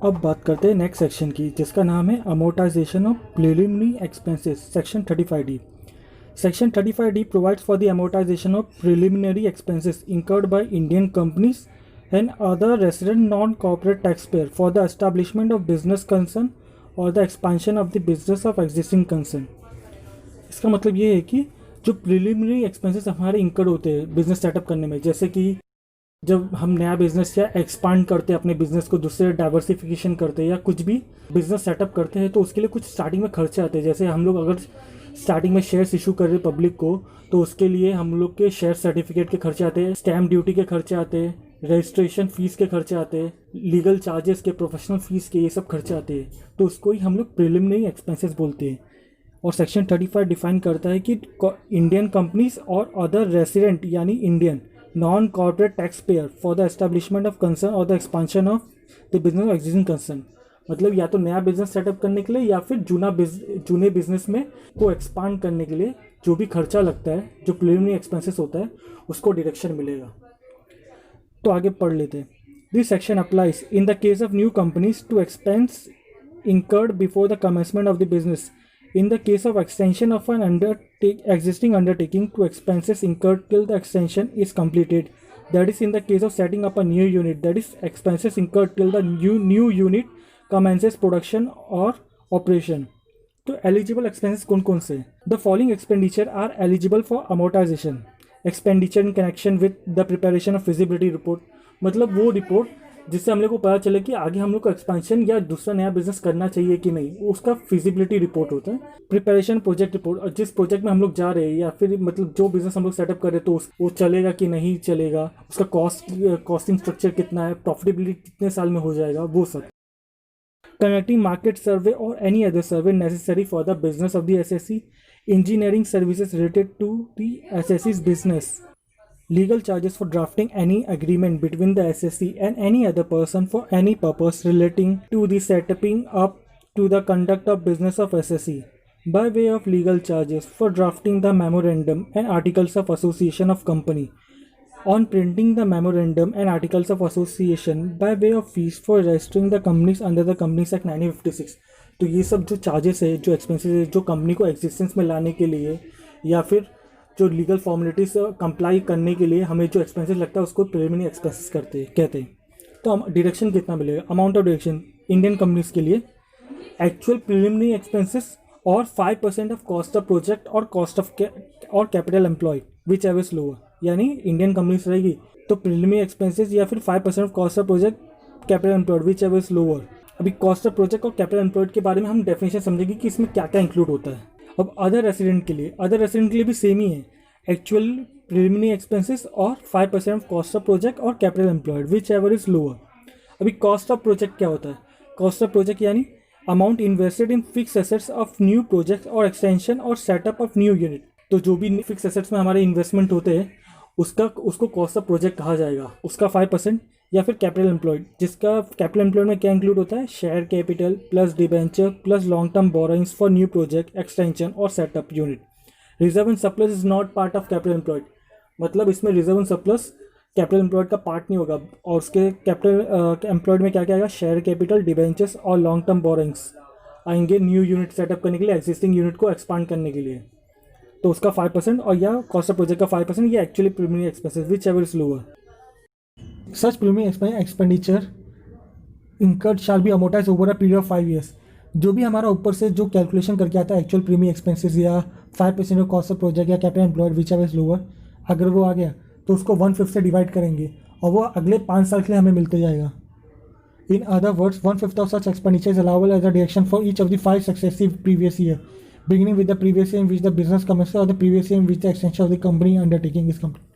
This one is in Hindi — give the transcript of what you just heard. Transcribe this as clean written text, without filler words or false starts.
अब बात करते हैं नेक्स्ट सेक्शन की, जिसका नाम है amortisation of preliminary expenses, section 35D। Section 35D provides for the amortization of preliminary expenses incurred by Indian companies and other resident non-corporate taxpayer for the establishment of business concern or the expansion of the business of existing concern। इसका मतलब ये है कि जो प्रिलिमिनरी एक्सपेंसेस हमारे इंकर होते हैं बिजनेस सेटअप करने में, जैसे कि जब हम नया बिजनेस या एक्सपांड करते हैं अपने बिजनेस को, दूसरे डाइवर्सिफिकेशन करते हैं या कुछ भी बिजनेस सेटअप करते हैं, तो उसके लिए कुछ स्टार्टिंग में खर्चे आते हैं। जैसे हम लोग अगर स्टार्टिंग में शेयर्स इशू कर रहे हैं पब्लिक को, तो उसके लिए हम लोग के शेयर सर्टिफिकेट के खर्चे आते हैं, स्टैम्प ड्यूटी के खर्चे आते हैं, रजिस्ट्रेशन फीस के खर्चे आते हैं, लीगल चार्जेस के, प्रोफेशनल फीस के, ये सब खर्चे आते हैं। तो उसको ही हम लोग प्रिलिमिनरी एक्सपेंसेस बोलते हैं। और सेक्शन 35 डिफाइन करता है कि इंडियन कंपनीज और अदर रेसिडेंट यानी Indian non corporate taxpayer for the establishment of concern और the expansion of the business of existing concern. मतलब या तो नया बिजनेस सेटअप करने के लिए या फिर जूने बिजनेस में को एक्सपांड करने के लिए जो भी खर्चा लगता है, जो प्रिलिमिनरी एक्सपेंसेस होता है, उसको डिडक्शन मिलेगा। तो आगे पढ़ लेते हैं। This section applies in the case of new companies to expenses incurred before the commencement of the business. In the case of extension of an existing undertaking to expenses incurred till the extension is completed. That is in the case of setting up a new unit, that is expenses incurred till the new unit commences production or operation. तो eligible expenses कौन कौन से? The following expenditure are eligible for amortization. Expenditure in connection with the preparation of feasibility report. मतलब वो रिपोर्ट जिससे हम लोग को पता चले कि आगे हम लोग को एक्सपेंशन या दूसरा नया बिजनेस करना चाहिए कि नहीं, उसका फिजिबिलिटी रिपोर्ट होता है। प्रिपरेशन प्रोजेक्ट रिपोर्ट, और जिस प्रोजेक्ट में हम लोग जा रहे हैं या फिर मतलब जो बिजनेस हम लोग सेटअप कर रहे हैं, तो वो चलेगा कि नहीं चलेगा, उसका कॉस्टिंग स्ट्रक्चर कितना है, प्रॉफिटेबिलिटी कितने साल में हो जाएगा, वो सब। कंडक्टिंग मार्केट सर्वे और any other survey necessary for the business of the SSC, engineering services related to the एसएससी's business, legal charges for drafting any agreement between the SSC and any other person for any purpose relating to the setting up to the conduct of business of SSC, by way of legal charges for drafting the memorandum and articles of association of company, on printing the memorandum and articles of association, by way of fees for registering the companies under the Companies Act 1956। तो ये सब जो चार्जेस है, जो एक्सपेंसेस है, जो कंपनी को एग्जिस्टेंस में लाने के लिए या फिर जो लीगल फॉर्मेलिटीज कंप्लाई करने के लिए हमें जो एक्सपेंसेस लगता है, उसको प्रिलिमिनरी एक्सपेंसेस कहते हैं। तो हम डिडक्शन कितना मिलेगा? Amount of deduction Indian companies के लिए एक्चुअल प्रिलिमिनरी एक्सपेंसेस और 5% ऑफ कॉस्ट ऑफ प्रोजेक्ट और कॉस्ट ऑफ और capital employ whichever is lower. यानी इंडियन कंपनीज रहेगी तो प्रिलिमिनरी एक्सपेंसेस या फिर 5% of cost of project, capital employed whichever is lower. अभी कॉस्ट ऑफ प्रोजेक्ट और कैपिटल एम्प्लॉयड के बारे में हम डेफिनेशन समझेंगे कि इसमें क्या क्या इंक्लूड होता है। अब अदर रेसिडेंट के लिए भी सेम ही है, एक्चुअल प्रिलिमिनरी एक्सपेंसेस और 5% ऑफ कॉस्ट ऑफ प्रोजेक्ट और capital employed whichever is lower. अभी कॉस्ट ऑफ प्रोजेक्ट क्या होता है? कॉस्ट ऑफ प्रोजेक्ट यानी amount invested in fix assets of new project और एक्सटेंशन और सेटअप ऑफ न्यू यूनिट। तो जो भी फिक्स एसेट्स में हमारे इन्वेस्टमेंट होते हैं उसको कॉस्ट ऑफ प्रोजेक्ट कहा जाएगा, उसका 5%। या फिर कैपिटल एम्प्लॉयड, जिसका कैपिटल एम्प्लॉयड में क्या इंक्लूड होता है? Share capital plus debenture plus long term borrowings for new project, extension और setup unit. Reserve and surplus is not part of capital employed, मतलब इसमें reserve and surplus capital employed का पार्ट नहीं होगा। और उसके कैपिटल एम्प्लॉयड में क्या क्या आएगा? शेयर कैपिटल, डिबेंचर्स और लॉन्ग टर्म बोरोइंग्स आएंगे न्यू यूनिट सेटअप करने के लिए, एक्जिस्टिंग यूनिट को एक्सपांड करने के लिए। तो उसका 5% और या कॉस्ट ऑफ प्रोजेक्ट का 5%, ये actually preliminary expenses which ever is lower. Such preliminary expenditure incurred shall be amortized over a period of 5 years। जो भी हमारा ऊपर से जो कैलकुलेशन करके आता है एक्चुअल प्रीमियम एक्सपेंसेस या 5% ऑफ कॉस्ट ऑफ प्रोजेक्ट या capital employed whichever is lower, अगर वो आ गया तो उसको 1/5 से डिवाइड करेंगे और वो अगले 5 साल के लिए हमें मिलते जाएगा। In other words 1/5 of such expenditure is allowable as a deduction for each of the 5 successive previous year, beginning with the previous year in which the business commenced or the previous year in which the extension of the company undertaking is complete।